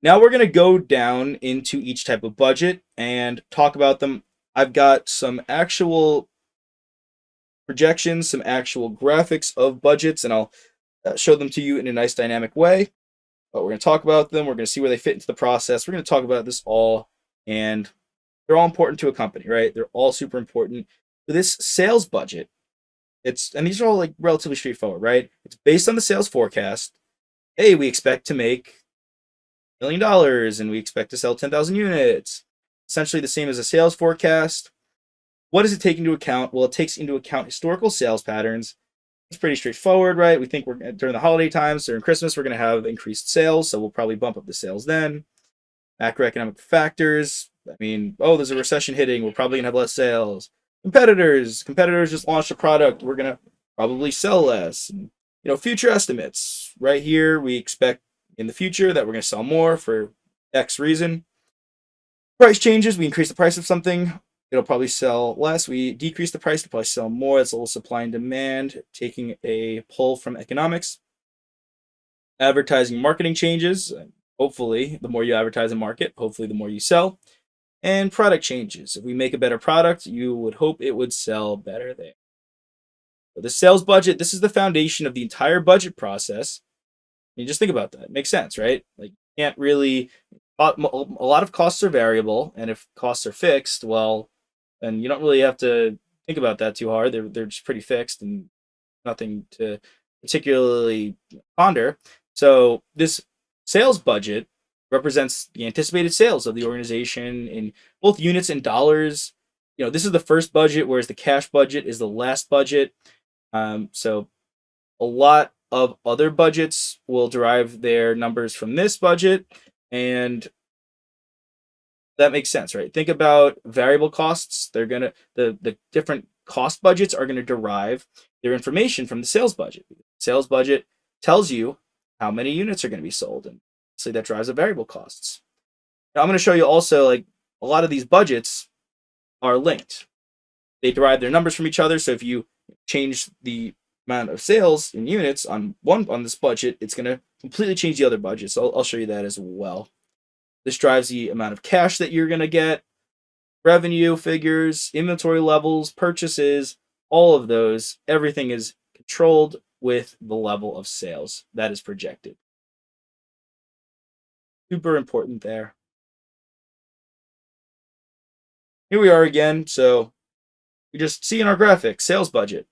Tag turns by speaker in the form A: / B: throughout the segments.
A: Now we're going to go down into each type of budget and talk about them. I've got some actual projections, some actual graphics of budgets, and I'll show them to you in a nice dynamic way. But we're going to talk about them. We're going to see where they fit into the process. We're going to talk about this all, and they're all important to a company, right? They're all super important. So this sales budget, and these are all like relatively straightforward, right? It's based on the sales forecast. Hey, we expect to make $1 million and we expect to sell 10,000 units. Essentially the same as a sales forecast. What does it take into account? Well, it takes into account historical sales patterns. It's pretty straightforward, right? We think we're during the holiday times, during Christmas, we're going to have increased sales, so we'll probably bump up the sales then. Macroeconomic factors. I mean, there's a recession hitting. We're probably going to have less sales. Competitors just launched a product. We're going to probably sell less. Future estimates. Right here, we expect in the future that we're going to sell more for X reason. Price changes. We increase the price of something. It'll probably sell less. We decrease the price, it'll probably sell more. It's a little supply and demand, taking a pull from economics. Advertising marketing changes. Hopefully, the more you advertise and market, hopefully the more you sell. And product changes. If we make a better product, you would hope it would sell better there. So the sales budget, this is the foundation of the entire budget process. You just think about that. It makes sense, right? Like, you can't really... A lot of costs are variable, and if costs are fixed, well, then you don't really have to think about that too hard. They're just pretty fixed and nothing to particularly ponder. So this sales budget represents the anticipated sales of the organization in both units and dollars. This is the first budget, whereas the cash budget is the last budget. So a lot of other budgets will derive their numbers from this budget. And that makes sense, right? Think about variable costs. The different cost budgets are going to derive their information from the sales budget. Sales budget tells you how many units are going to be sold, and so that drives the variable costs. Now I'm going to show you also, like, a lot of these budgets are linked. They derive their numbers from each other. So if you change the amount of sales in units on this budget, it's going to completely change the other budget. So I'll show you that as well. This drives the amount of cash that you're going to get, revenue figures, inventory levels, purchases, all of those. Everything is controlled with the level of sales that is projected. Super important there. Here we are again. So you just see in our graphic, sales budget.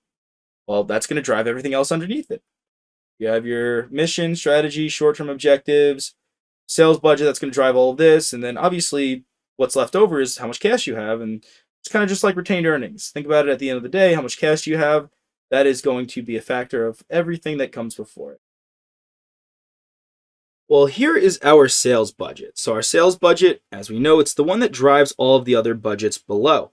A: Well, that's going to drive everything else underneath it. You have your mission, strategy, short-term objectives, sales budget, that's going to drive all of this. And then obviously what's left over is how much cash you have. And it's kind of just like retained earnings. Think about it at the end of the day, how much cash do you have? That is going to be a factor of everything that comes before it. Well, here is our sales budget. So our sales budget, as we know, it's the one that drives all of the other budgets below.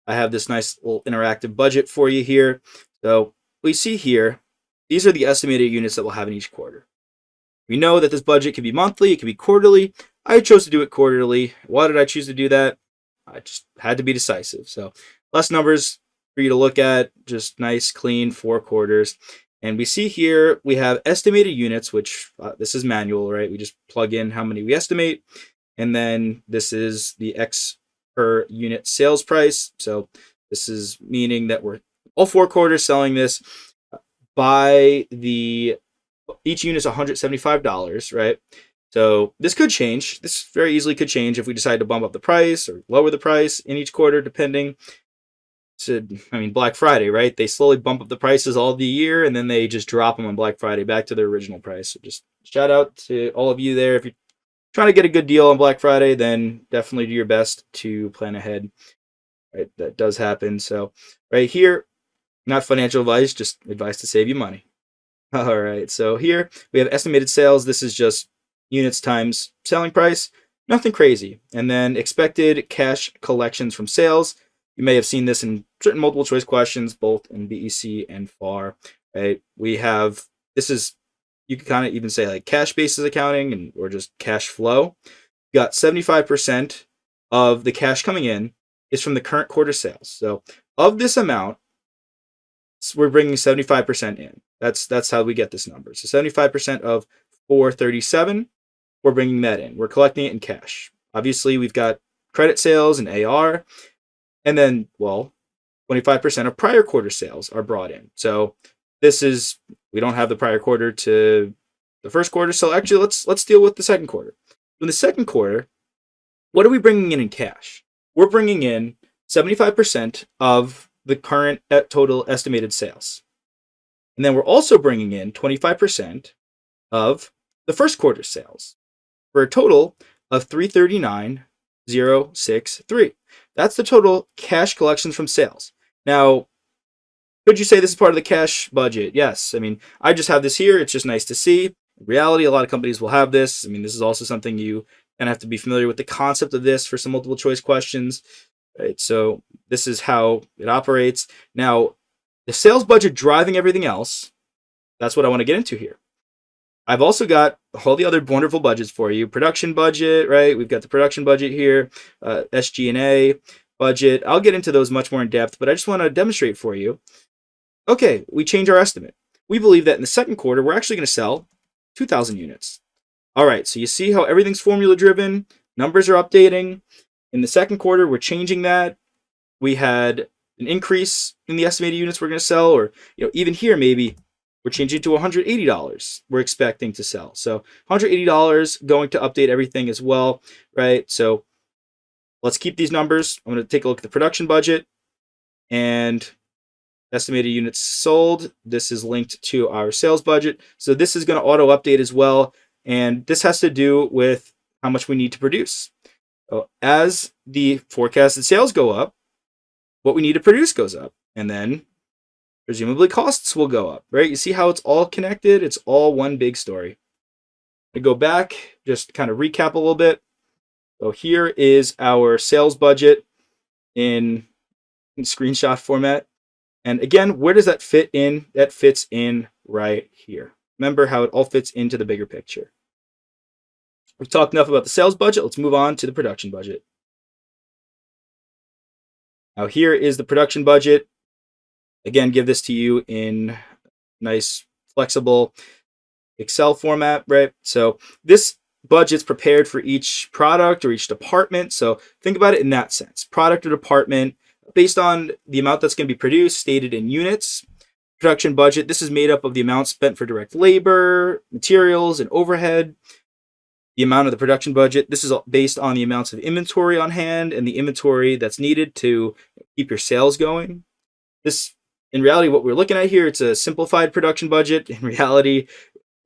A: I have this nice little interactive budget for you here. So we see here, these are the estimated units that we'll have in each quarter. We know that this budget can be monthly, it can be quarterly. I chose to do it quarterly. Why did I choose to do that? I just had to be decisive. So less numbers for you to look at, just nice, clean 4 quarters. And we see here we have estimated units, which this is manual, right? We just plug in how many we estimate. And then this is the X per unit sales price. So this is meaning that we're all 4 quarters selling this by each unit is $175, right? So this could change. This very easily could change if we decide to bump up the price or lower the price in each quarter, depending. So, Black Friday, right? They slowly bump up the prices all the year, and then they just drop them on Black Friday back to their original price. So just shout out to all of you there. If you're trying to get a good deal on Black Friday, then definitely do your best to plan ahead. Right? That does happen. So right here, not financial advice, just advice to save you money. All right, so here we have estimated sales. This is just units times selling price, nothing crazy. And then expected cash collections from sales. You may have seen this in certain multiple choice questions, both in BEC and FAR. Right? We have, this is, you could kind of even say like cash basis accounting or just cash flow. You got 75% of the cash coming in is from the current quarter sales. So of this amount, we're bringing 75% in. That's how we get this number. So 75% of 437. we're bringing that in. We're collecting it in cash. Obviously, we've got credit sales and AR, and then, well, 25% of prior quarter sales are brought in. So this is, we don't have the prior quarter to the first quarter. So actually, let's deal with the second quarter. In the second quarter, what are we bringing in cash? We're bringing in 75% of the current total estimated sales. And then we're also bringing in 25% of the first quarter sales for a total of 339,063. That's the total cash collections from sales. Now, could you say this is part of the cash budget? Yes. I mean, I just have this here. It's just nice to see. In reality, a lot of companies will have this. I mean, this is also something you kind of have to be familiar with the concept of this for some multiple choice questions. Right? So this is how it operates. Now, the sales budget driving everything else, that's what I want to get into here. I've also got all the other wonderful budgets for you. Production budget, right? We've got the production budget here, SG&A budget. I'll get into those much more in depth, but I just want to demonstrate for you. Okay, we change our estimate. We believe that in the second quarter, we're actually going to sell 2,000 units. All right, so you see how everything's formula driven. Numbers are updating. In the second quarter, we're changing that. We had an increase in the estimated units we're going to sell, or even here maybe we're changing to $180 we're expecting to sell. So $180 going to update everything as well, right? So let's keep these numbers. I'm going to take a look at the production budget and estimated units sold. This is linked to our sales budget. So this is going to auto update as well. And this has to do with how much we need to produce. So as the forecasted sales go up, what we need to produce goes up. And then presumably costs will go up, right? You see how it's all connected? It's all one big story. I go back, just kind of recap a little bit. So here is our sales budget in screenshot format. And again, where does that fit in? That fits in right here. Remember how it all fits into the bigger picture. We've talked enough about the sales budget. Let's move on to the production budget. Now here is the production budget. Again, give this to you in nice, flexible Excel format, right? So this budget's prepared for each product or each department. So think about it in that sense. Product or department, based on the amount that's going to be produced, stated in units. Production budget, this is made up of the amount spent for direct labor, materials, and overhead. The amount of the production budget, this is based on the amounts of inventory on hand and the inventory that's needed to keep your sales going. This, in reality, what we're looking at here, it's a simplified production budget. In reality,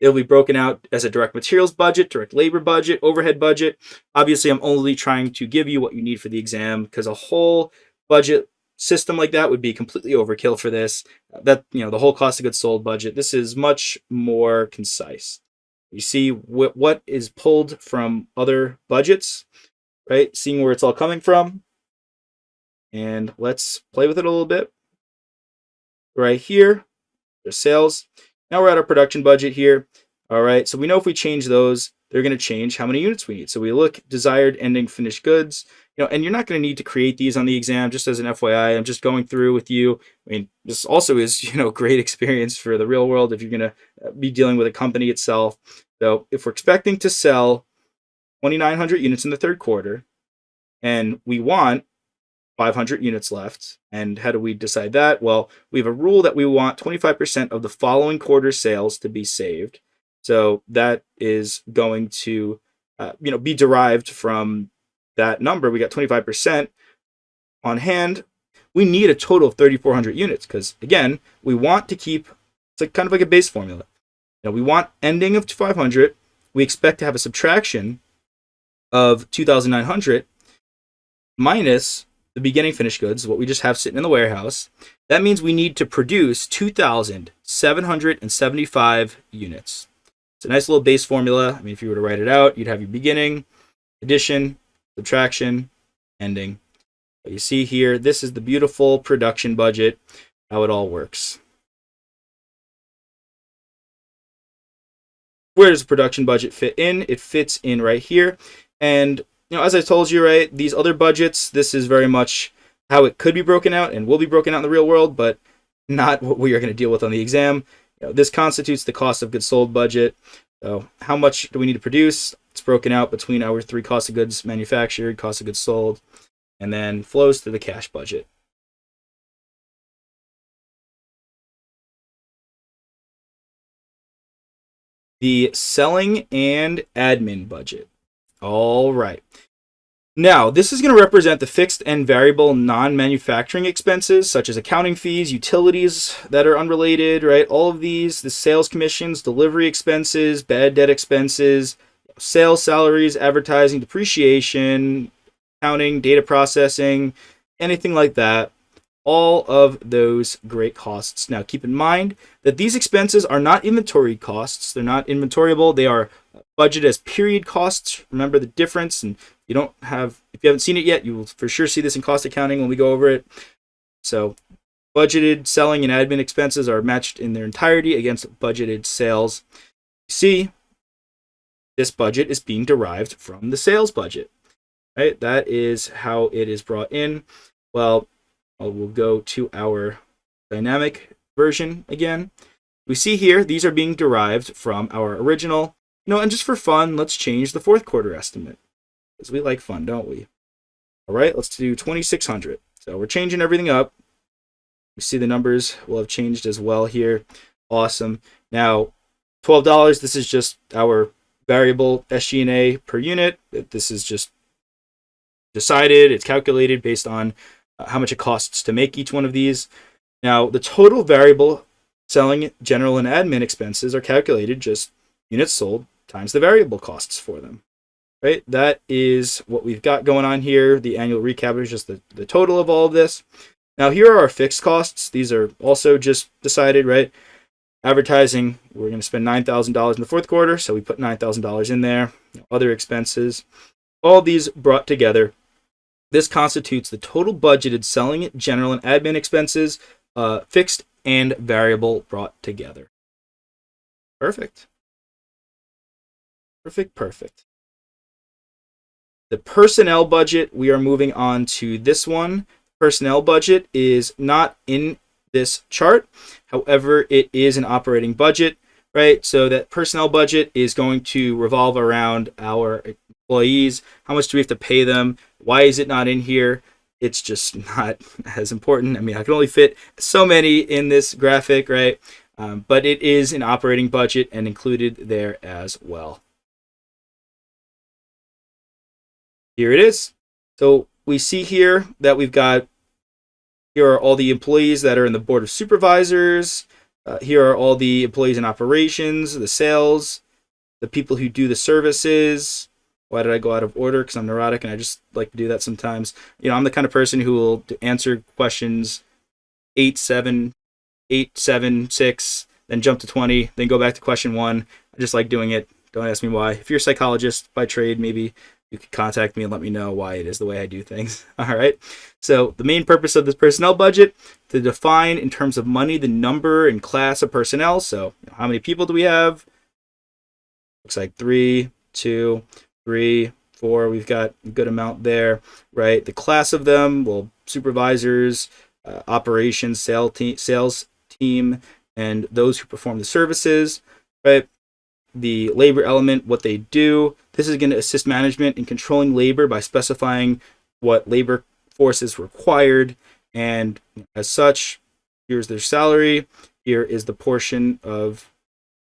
A: it'll be broken out as a direct materials budget, direct labor budget, overhead budget. Obviously, I'm only trying to give you what you need for the exam, because a whole budget system like that would be completely overkill for this. The whole cost of goods sold budget. This is much more concise. You see what is pulled from other budgets, right? Seeing where it's all coming from. And let's play with it a little bit. Right here, there's sales. Now we're at our production budget here. All right, so we know if we change those, they're going to change how many units we need. So we look desired ending finished goods. And you're not going to need to create these on the exam. Just as an FYI, I'm just going through with you. I mean, this also is, great experience for the real world if you're going to be dealing with a company itself. So if we're expecting to sell 2,900 units in the third quarter, and we want 500 units left, and how do we decide that? Well, we have a rule that we want 25% of the following quarter's sales to be saved. So that is going to, be derived from that number. We got 25% on hand. We need a total of 3,400 units because, again, we want to keep, it's kind of like a base formula. We want ending of 500. We expect to have a subtraction of 2,900 minus the beginning finished goods, what we just have sitting in the warehouse. That means we need to produce 2,775 units. It's a nice little base formula. I mean, if you were to write it out, you'd have your beginning, addition, subtraction, ending. But you see here, this is the beautiful production budget, how it all works. Where does the production budget fit in? It fits in right here. And as I told you, right, these other budgets, this is very much how it could be broken out and will be broken out in the real world, but not what we are going to deal with on the exam. This constitutes the cost of goods sold budget. So how much do we need to produce? It's broken out between our 3 cost of goods manufactured, cost of goods sold, and then flows to the cash budget. The selling and admin budget. All right. Now, this is going to represent the fixed and variable non-manufacturing expenses, such as accounting fees, utilities that are unrelated, right? All of these, the sales commissions, delivery expenses, bad debt expenses, sales salaries, advertising, depreciation, accounting, data processing, anything like that. All of those great costs. Now, keep in mind that these expenses are not inventory costs. They're not inventoriable. They are budgeted as period costs. Remember the difference. And if you haven't seen it yet, you will for sure see this in cost accounting when we go over it. So budgeted selling and admin expenses are matched in their entirety against budgeted sales. You see, this budget is being derived from the sales budget, right? That is how it is brought in. Well, we'll go to our dynamic version again. We see here, these are being derived from our original. And just for fun, let's change the fourth quarter estimate. Because we like fun, don't we? All right, let's do 2,600. So we're changing everything up. You see the numbers will have changed as well here. Awesome. Now, $12, this is just our variable SG&A per unit. This is just decided. It's calculated based on how much it costs to make each one of these. Now, the total variable selling, general, and admin expenses are calculated just units sold times the variable costs for them. Right? That is what we've got going on here. The annual recap is just the total of all of this. Now, here are our fixed costs. These are also just decided, right? Advertising, we're going to spend $9,000 in the fourth quarter, so we put $9,000 in there. Other expenses, all these brought together. This constitutes the total budgeted selling, general, and admin expenses, fixed and variable brought together. Perfect. Perfect. The personnel budget, we are moving on to this one. Personnel budget is not in this chart. However, it is an operating budget, right? So that personnel budget is going to revolve around our employees. How much do we have to pay them? Why is it not in here? It's just not as important. I mean, I can only fit so many in this graphic, right? But it is an operating budget and included there as well. Here it is. So we see here that here are all the employees that are in the board of supervisors. Here are all the employees in operations, the sales, the people who do the services. Why did I go out of order? Because I'm neurotic and I just like to do that sometimes. I'm the kind of person who will answer questions 8, 7, 6, then jump to 20, then go back to question 1. I just like doing it. Don't ask me why. If you're a psychologist by trade, maybe you could contact me and let me know why it is the way I do things. All right. So the main purpose of this personnel budget, to define in terms of money the number and class of personnel. So how many people do we have? Looks like 3, 2, 3, 4. We've got a good amount there, right? The class of them, well, supervisors, operations, sales team, and those who perform the services, right? The labor element, what they do. This is going to assist management in controlling labor by specifying what labor force is required. And as such, here's their salary. Here is the portion of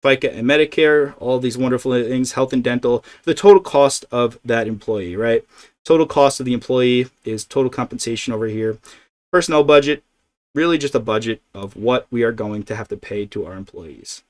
A: FICA and Medicare, all these wonderful things, health and dental, the total cost of that employee, right? Total cost of the employee is total compensation over here. Personnel budget, really just a budget of what we are going to have to pay to our employees.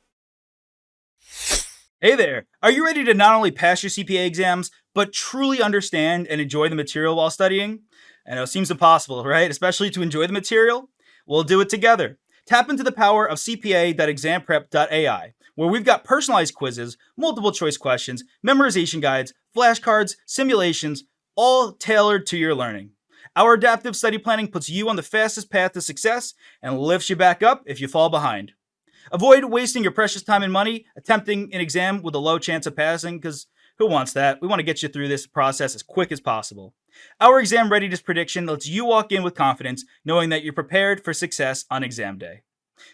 B: Hey there! Are you ready to not only pass your CPA exams, but truly understand and enjoy the material while studying? I know it seems impossible, right? Especially to enjoy the material? We'll do it together. Tap into the power of CPA.examprep.ai, where we've got personalized quizzes, multiple choice questions, memorization guides, flashcards, simulations, all tailored to your learning. Our adaptive study planning puts you on the fastest path to success and lifts you back up if you fall behind. Avoid wasting your precious time and money attempting an exam with a low chance of passing, because who wants that? We want to get you through this process as quick as possible. Our exam readiness prediction lets you walk in with confidence, knowing that you're prepared for success on exam day.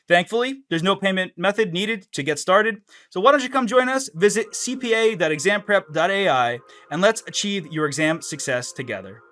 B: Thankfully, there's no payment method needed to get started. So why don't you come join us? Visit cpa.examprep.ai and let's achieve your exam success together.